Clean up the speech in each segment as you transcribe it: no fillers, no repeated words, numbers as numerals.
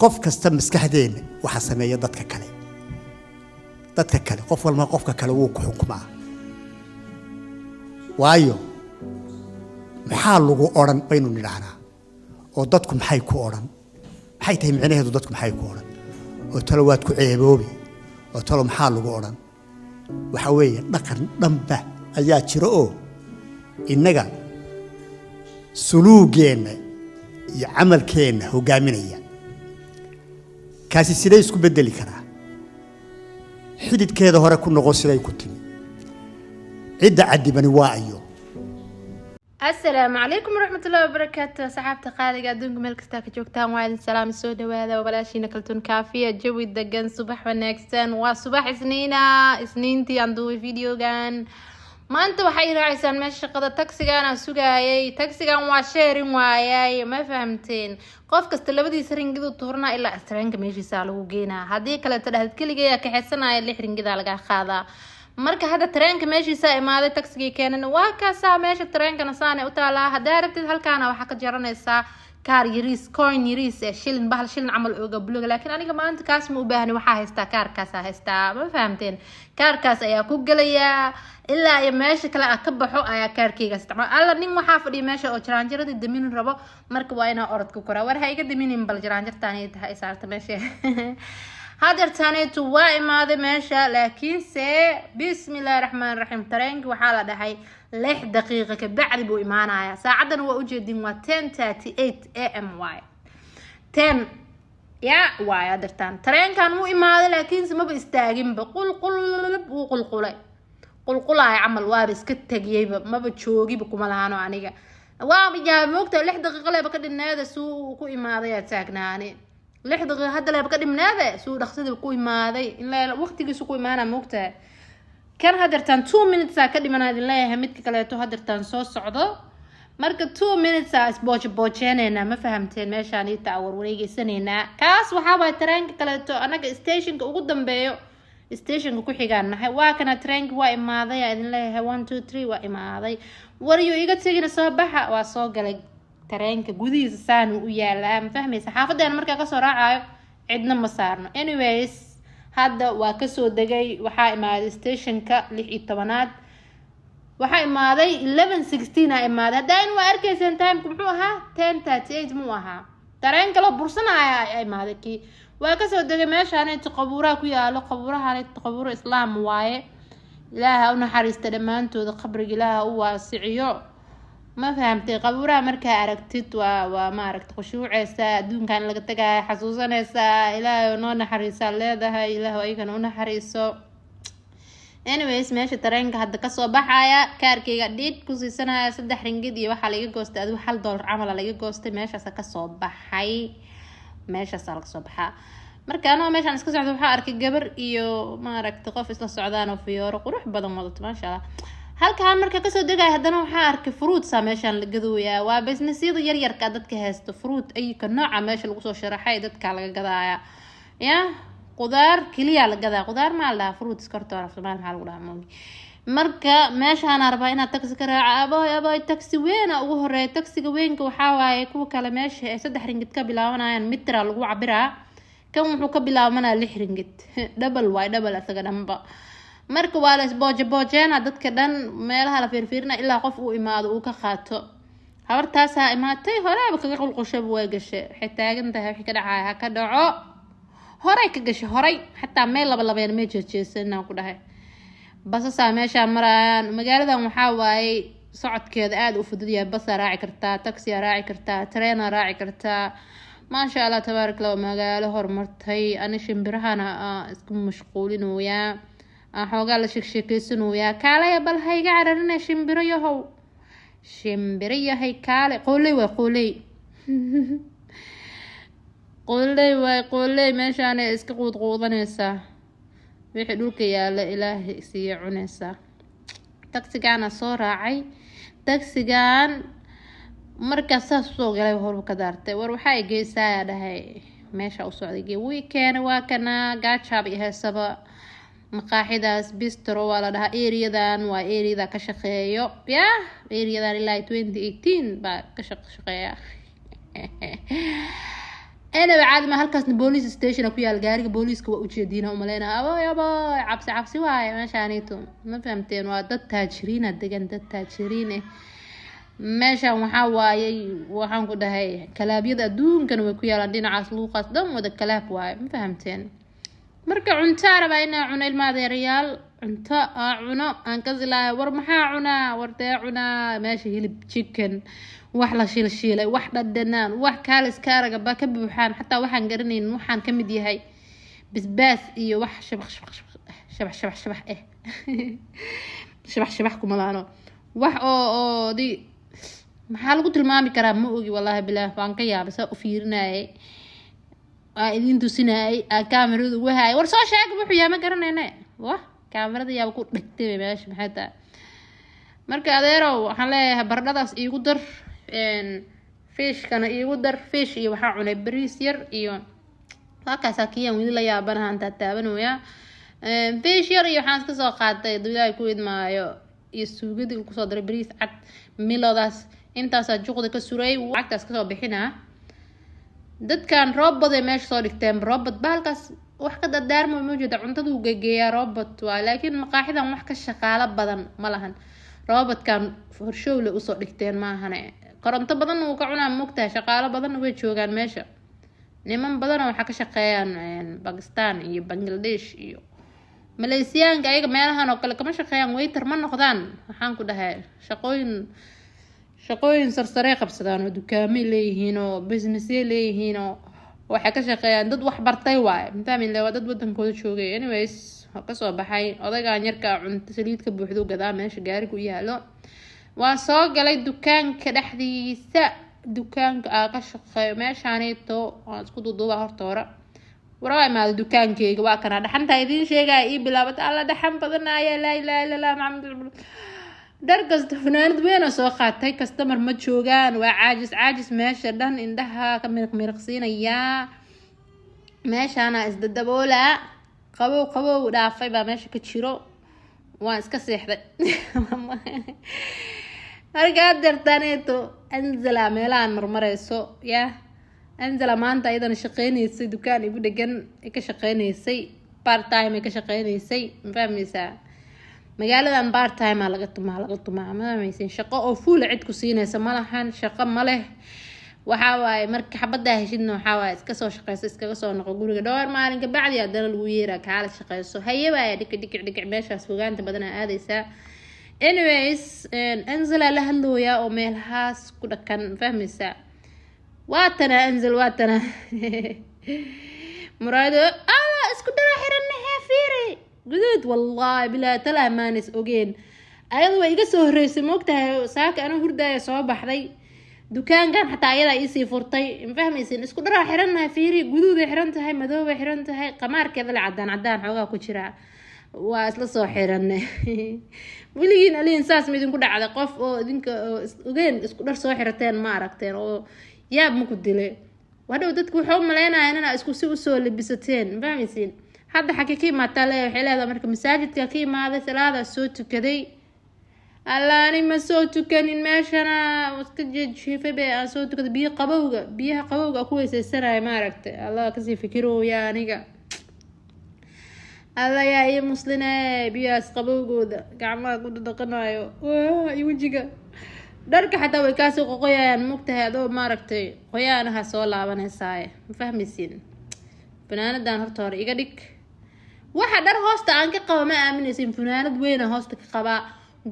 qof kasta maskaxdeena waxa sameeya dadka kale qof walba qofka kale wuu ku xukumaa waayo maxaa lagu oran baynu nidhahnaa oo dadku maxay ku oran maxay tahay micnaheedu dadku maxay ku oran oo talo waad ku ceeboobi oo talo maxaa lagu oran waxa weeye dhaqan dhanba ayaa jiro oo innaga suluugeena iyo camalkeena hogaaminaya kaasi sidee isku bedeli karaa xididkeeda hore ku noqon siday ku timi cidda cadibani waa ayo السلام عليكم ورحمة الله وبركاته صحابتي قاعدة قاعدين ملك ستاك جوكتان وايد السلام السوداء وهذا وبلاشينا كلتون كافية جوي الدقن صباح ونكستان وصباح سنينتي عندو فيديو كان ما انتو حي راعيسان ماشي قضا تاكسي كان سوقايي تاكسي كان واشيرين واياي ما فهمتين قف كستلبدي سرين قدو طهرنا إلا أسترينك ميشي سالو جينا هذه كلا تلهد كل جايا كحسنا اللي حرين قدا لقا خاذا marka hada tareenka meeshiisa imaaday taxi keenan waa ka saameesha tareenka nasaane u taala hadaa rabtid halkaana waxa ka jaranaysaa kaar yariis coin yariis shilin bahal shilin amal uga buluga laakiin aniga maanta kaas ma u baahni waxa haystaa kaarkaas haystaa ma fahamteen kaarkaas ayaa ku galaya ilaa ay meesha kale ka baxo ayaa kaarkeyga isticmaal alla nin waxa fadhiyo meesha oo jaraanjarada damin rabo marka waa ina orod ku koraa war ha iga daminin bal jaraanjartaan ay tahay saarta meesha هذا ارتانيت وايماده ماشا لكن سي بسم الله الرحمن الرحيم ترينك وحاله دحي 6 دقيقه كبعد بو ايمانايا ساعدنا waa u jeedin waa 10:38 am واي 10 يا واي هادرتان ترينكان مو ايماده لكن ما بيستاغين بقول قلقلاي عمل وابس كتغييبا ما بجوغيبا كوما لهانو انيغا waa bijaa moogta 6 daqiiqo leeba ka dhinnaada suu ku imaaday taagnaani 6 daqiiqo hadda leeba ka dhimnaada suu dhaqsadii ku imaaday ilaa waqtigiisu ku imaana moogta kan hadartan 2 minutes ka dhimanaad ilaa midka kale to hadartan soo socdo marka 2 minutes boojeenayna ma fahamteen meeshaan ii taawar wareegaysanayna kaas waxa waa tareenka kale to anaga stationka ugu dambeeyo stationka ku xigaanahay waa kana tareenka waa imaaday idin leeyahay 1 2 3 waa imaaday wariyo iga tagina soo baxa waa soo galay tareenka gudihiisa saan u yaalaa ma fahmaysa xaafadeena marka ka soo raacayo cidna ma saarno anyways hadda waa ka soo dagay waxa imaaday stationka 16aad waxa imaaday 11:16 ay imaaday hadaan waa arkaysan time muxuu ahaa 10:38 muu ahaa tareenka la bursanaya ay imaaday ki waa ka soo dagay meeshaan inta qabuuraha ku yaalo qabuurahan qabuur islaam waaye ilaaha una xariista dhamaantooda qabriga ilaaha u waasiciyo ما فهمتي قبورها مركا أركتت وما أركت خشوعيسا دون كان لقى تجا حسوسانيسا إلهي نونا حريسا لهذا إلهي أي كانوا حريسو anyways ماشي ترينك هاد كسو بحايا كاركي قديد كوسي سنة 3 رنجد يوحى لقى جوست أدو حال $1 عمل لقى جوست ماشي كسو بحاي ماشي صار صبحا marka anoo meeshan iska socdo waxa arkay gabar iyo ma aragtay qof isla socdaan oo fiyooro qurux badan wadato ma sha Allah halkaan marka ka soo degay hadana waxa arkay fruit meeshan la gadooyaa waa businessyada yar yar ka dadka haysto fruit ay ka nooca meesha lagu soo sharaxay dadka laga gadaaya ya qudaar kaliya la gadaa qudaar ma la fruits karto Soomaal maxaa lagu dhahaa marka meeshan arba ina taxi ka raaca abay taxi weyn ugu horeey taxiga weynka waxa waaye kuwa kale meesha ay 3 ringgit ka bilaabanayaan mitra lagu cabiraa kan wuxuu ka bilaabanaa 6 ringgit double asaga dhanba marka waa la boojena dadka dhan meelaha la fiirfiirna ilaa qof uu imaado uu ka qaato habartaas imaatay horeeba kaga qulqushay way gashay xitaagan tahay wixii ka dhacay ka dhaco horay ka gashay horay xataa meel laba ma jeejeesana ku dhahay basasaa meesha marayaan magaaladan waxa waaye socodkeeda aad u fudud yahay bas raaci kartaa taxi raaci kartaa train raaci kartaa ما شاء الله تبارك الله magaalo hormartay ani shimbirahana isku mashquulinooya xoogaa la sheekaysanooya kaalay bal hayga cararina shimbirayahow shimbirayahay kaale qoolay qoolay meeshaan iska quudanaysa wixii dhulka yaala ilaahay siiyo cunaysa taxigaana soo raacay taxigan marka saas soo galay hor ka daartay war waxa ay geesaa dhahay meesha u socday weekend waa kana gaachab iyo heesaba maqaaxidaas bistro wala dhaha areadan waa areada ka shaqeeyo ya areadan ilaa 2018 ba ka shaqeeya أنا بعد ما هالكاس بوليس ستيشن أكو الجاري بوليس كوا وجدينا وملينا أبا عبسي واي ما شانيتو ما فهمتين وادت تاجرين الدجن دت تاجرين meeshan waxaa waaye waxaan ku dhahay kalaabyada adduunkan way ku yaalaan dhinacaas luuqaas dhan wada kalaab waaye ma fahamteen marka cunto raba inaa cuno ilmaadeerayaal cunto aan cuno aan ka silaayo war maxaa cunaa wartee cunaa meesha hilib chicken wax la shiilshiilay wax dhadhanaan wax kaalis kaaraga baa ka buuxaan xataa waxaan garanayn waxaan ka mid yahay basbaas iyo wax shabax kuma laano wax oo di maxaa lagu tilmaami karaa ma ogi wallaahi bilaah waan ka yaabay saa u fiirinayay aan idin tusinayay aan kaamirada ugu hayay war soo sheeg wuxuu yahay ma garanayne wah kaamirada yaaba ku dhagtay meesha maxay tahay marka adeerow waxaan leeyahay baradhadaas iigu dar fishkana iigu dar fish iyo waxaa cunay bariis yar iyo halkaasaa kiyaan weli la yaabanaha intaa taabanooya fish yar iyo waxaan iska soo qaatay duulaahay ku idmaayo iyo suugadii uu kusoo daray bariis cad miloodaas intaasaa juqda ka suray lacagtaas kasoo bixinaa dadkan robot ay meesha soo dhigteen robot bahalkaas wax ka dardaarmo ma jeeda cuntadu geegeeyaa robot waa laakiin maqaaxidan wax ka shaqaalo badan ma lahan robotkan horshowle usoo dhigteen maahane koronto badan uu ka cunaa mogtahay shaqaalo badan way joogaan meesha niman badan waxaa ka shaqeeyaan Pakistan iyo Bangladesh iyo Malaysiyaanka ayaga meelahan oo kale kama shaqeeyaan waiter ma noqdaan waxaan ku dhahay shaqooyin sarsare qabsadaan oo dukaamay leeyihiin oo business leeyihiin oo waxay ka shaqeeyaan dad wax bartay waay mafahmin waa dad wadankooda joogay anyways ka soo baxay odaygaan yarka cunto saliid ka buuxdo gadaa meesha gaari ku yaalo waa soo galay dukaanka dhexdiisa dukaanka ka shaqeeyo meeshaanito aan isku duuduuba hortoora waraa imaado dukaankeyga waa kana dhaxanta idin sheegay ii bilaabata alla dhaxan badanaya laa ilaaha illa allah maxamed dhar kasta fanaanad weyn oo soo qaatay customer ma joogaan waa caajis meesha dhan indhaha ka mirqsiinaya meeshana isdadaboola qabow dhaafay baa meesha ka jiro waan iska seexday markaa dartaaneeto anzala meelahan marmareyso anzala maanta ayadana shaqeynaysay dukaan igu dhegan ka shaqeynaysay part time ka shaqeynaysay ma fahmaysaa magaaladan part time laga tumaa ma fahmaysin shaqo oo full cid ku siinaysa ma lahan shaqo ma leh waxa waaye marka xabada heshidna waxa waaye iska soo shaqeyso iskaga soo noqo guriga dhowr maalin ka bacdi hadana lagu yeeraa kaala shaqeyso hayaba dhig meeshaas fogaanta badan aadaysa anyways anzala la hadlooya oo meelahaas ku dhakan fahmaysaa waatana anzal waatana muraado isku dara xirannahay fiiri guduud wallahi bilaa talaamaanis ogeen ayadu way iga soo horeysay moogtahay saaka anu hurdaya soo baxday dukaankan xataa ayada ii sii furtay ma fahmaysin isku dara xirannahay fiiri guduud ay xiran tahay madow ay xiran tahay qamaarkeeda la cadaan xoogaa ku jira waa isla soo xiranay wiligiin aliin saas ma idinku dhacda qof oo idinka ogeen isku dhar soo xirateen ma aragteen oo yaab ma ku dilay wadhow dadku wuxuu maleynayaan inaa isku si usoo labisateen ma fahmaysin hadda xagee ka imaataa waxay leedahay marka masaajidka ka imaaday salaada soo tukaday allaani ma soo tukanin meeshana iska jiifay bay aan soo tukaday biyaha qabowga ku weysaysanaya ma aragtay allah kasii fikirooya aniga alla yaa iyo musline biyahaas qabowgooda gacmaha ku dhaqanayo iyo wejiga dharka xataa way kaasoo qoqoyayaan mogtahay adoo maaragtay qoyaanaha soo laabanaysaa ma fahmaysin fanaanadan horta hore iga dhig waxa dhar hoosta aan ka qaba ma aaminaysin fanaanad weyna hoosta ka qabaa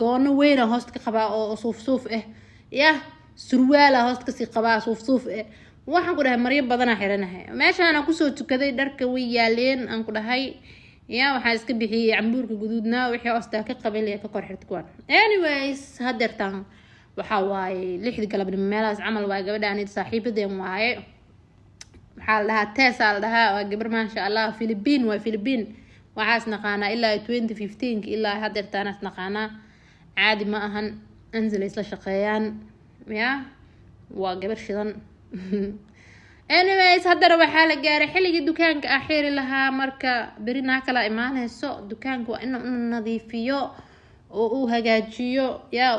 goono weyna hoosta ka qabaa oo suuf surwaala hoosta kasii qabaa suuf waxaan ku dhahay maryo badanaa xiranahay meeshaana kusoo tukaday dharka way yaaleen aan ku dhahay waxaa iska bixiyay cambuurka guduudna wixii hoosta ka qabay ka kor xirta kuwan anyways hadeertaan waxaa waaye 6 galabnimo meelahaas camal waa gabadhaan saaxiibadeen waaye waxaa la dhahaa teesa la dhahaa waa gabar maasha allah Philippine waxaas naqaanaa ilaa 2015 ilaa hadeertaanaas naqaanaa caadi ma ahan anzal isla shaqeeyaan waa gabar shidan anyways haddana waxaa la gaaray xilligii dukaanka xiri lahaa marka berina kala imaanayso dukaanka waa inuu nadiifiyo oo uu hagaajiyo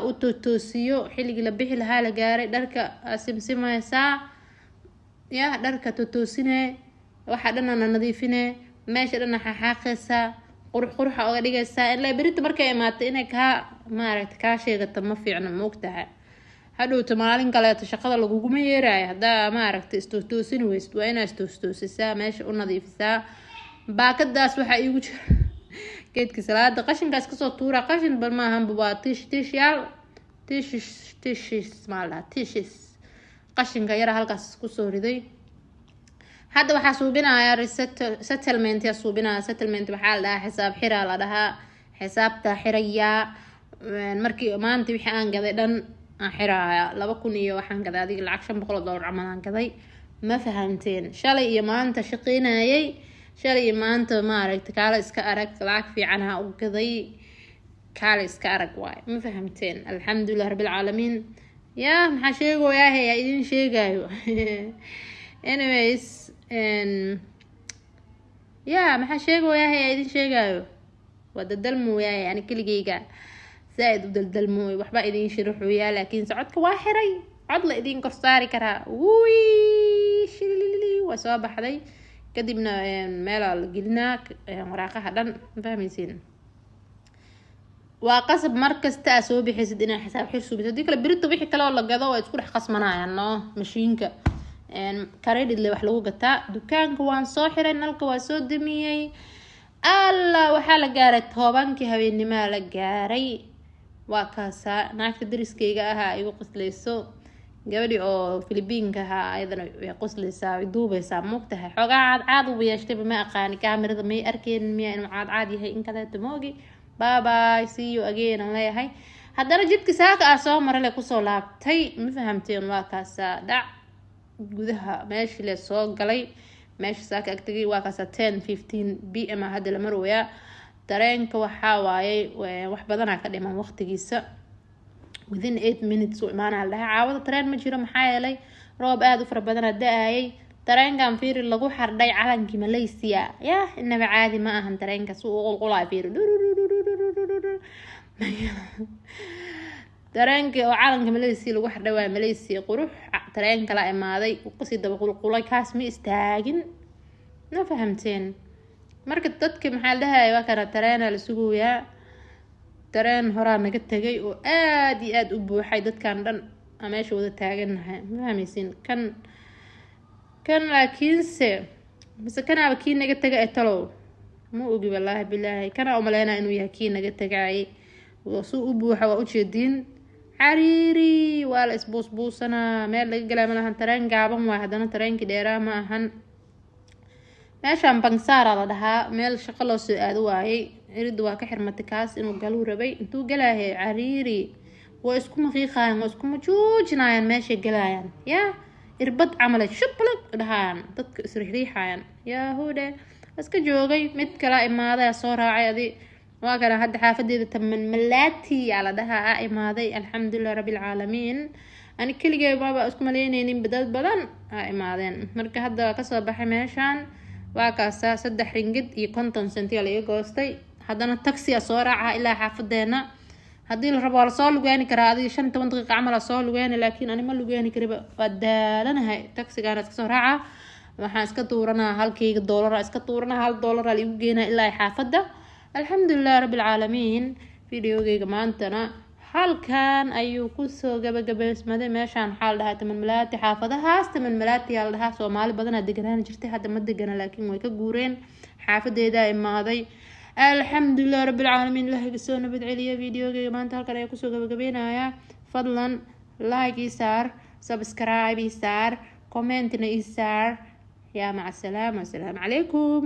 uu toosiyo xilligii la bixi lahaa la gaaray dharka simsimaysaa يا دارك توتوسينه waxa dhan aan nadiifine meesha dhan xaqaysa qurux oo dhigaysa ilaa berito markay imaato inay ka maaragtay ka sheegato ma fiicna moogtahay hadhowto maalin kale shaqada laguguma yeerayo hadaa maaragtay istoosin weyst waa inaad istoosisaa meesha u nadiifisaa baakadaas waxa iigu jira geedka salaada qashinkaas ka soo tuura qashin bal ma ahan waa tish qashinka yara halkaas ku soo riday hadda waxaa suubinaya settlement ya suubinaya settlement waxaa la dhahaa xisaab xira la dhahaa xisaabta xiraya markii maanta wixii aan gaday dhan aan xiraya 2,000 iyo waxaan gaday adiga lacag $500 camal aan gaday ma fahanteen shalay iyo maanta shaqeynayay shalay iyo maanta maaragtay kaala iska arag lacag fiican ha u gaday kaala iska arag waay ma fahanteen alxamdulillah rabbil caalamiin ya maxaa sheegayaa hay idin sheegayo anyways ya maxaa sheegayaa hay idin sheegayo wada dalmooyaa yani kaligeyga زائد ودلدلموي waxba idin sharaxooyaa laakiin socodka waa xiray cod la idin kor saari karaa shilili waa soo baxday kadibna meel la gelinaa waraaqaha dhan fahmaysiin waa qasab markasta soo bixisid inaa xisaab xir suubiso hadii kale birito wixii kale oo la gado waa isku dhex qasmanayaan no mashiinka credit le wax lagu gataa dukaanka waan soo xiray nalka waa soo damiyay alla waxa la gaaray 10 habeenimo la gaaray waa kaasa naagta dariskeyga ahaa igu qoslayso gabadhi oo Filibiinka ahaa ayadana way qoslaysaa way duubaysaa moogtahay xogaa caad u yeeshtay ma aqaan kaamirada may arkeen miya inuu caad yahay in kale tamoogi bye bye see you again aan leeyahay haddana jidka saaka soo maray ku soo laabtay ma fahamteen waa kaasa dhac gudaha meeshii la soo galay meesha saaka agtagay waa kaasa 10:15 PM hadda la marwaya dareenka waxa waaye wax badan ka dhiman waqtigiisa within 8 minutes oo imaanaa la caawada tareen ma jiro maxaa yeelay roob aad u fara badan da'ayay tareenkan fiir lagu xardhay calankii Malaysia ya inaba caadi ma ahan tareenkaas uu qulqulay fiir tareenka oo calanka Malaysia lagu xardhay waa Malaysia qurux tareen kala imaaday oo qasi daba qulqulay kaas ma istaagin ma fahamteen marka dadka maxaa la dhahay waa kana tareen la suguyaa tareen hore naga tagay oo aad iyo aad u buuxay dadkan dhan meesha wada taaganahay ma fahameysin kan laakiinse bas kana kii naga tagay talo ma ogi wallahi billahi kana u maleena inuu yahay kii naga tagay oo soo u buuxa waa u jeedin xariiri wala isbuusbuusana meel laga galay malahan tareen gaaban waa hadana tareenkii dheeraa ma ahan meeshan Bangsaara la dhahaa meel shaqo loo soo aado waayay iridu waa ka xirmatay kaas inuu galuu rabay intuu galaahay cariiri waa isku maqiiqayaan waa isku majuujinayaan meesha galayaan ya irbad camal shublag dhahaan dadka isriixayaan ya hoode iska joogay mid kala imaaday soo raacay adi waa kana hadda xaafadeeda taman malaati ala dhahaa imaaday alxamdulillah rabbil caalamiin ani kaliya baba isku maleynaynin badal badan imaadeen marka hadda ka soo baxay meeshan waa kaasa 3 ringgit iyo 50 senti la iga goostay haddana taxi soo raaca ilaa xaafadeena hadii la rabo la soo lugeeni karaa adii 15 daqiiqo camal soo lugeeni laakiin ani ma lugeeni kariba wadaalanahay taxigaan iska soo raaca waxaan iska tuuranaa halkayga $1 iska tuuranaa $1 la igu geena ilaa xaafada alxamdulillah rabbil caalamiin videogeyga maantana halkan ayuu ku soo gabagabeysmaday meeshan xaal dhahay taman malaati xaafadahaas taman malaati la dhahaa Soomaali badan deganaan jirtay hadda ma degana laakiin way ka guureen xaafadeeda imaaday alxamdulillah rabbil caalamiin ilaahay soo nabad celiya videogeyga maanta halkan ayuu ku soo gabagabeynaya fadlan like isaar subscribe isaar comment isaar ya maca salaama assalaamu calaykum